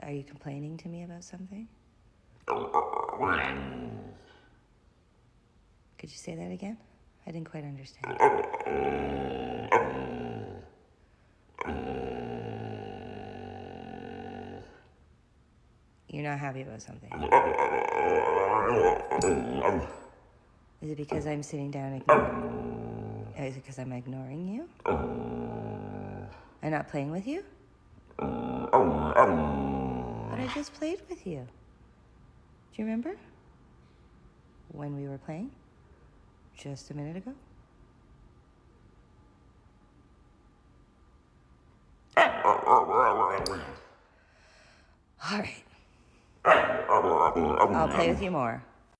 Are you complaining to me about something? Could you say that again? I didn't quite understand. You're not happy about something. Is it because I'm sitting down ignoring? Is it because I'm ignoring you? I'm not playing with you? But I just played with you. Do you remember? When we were playing? Just a minute ago? All right. I'll play with you more.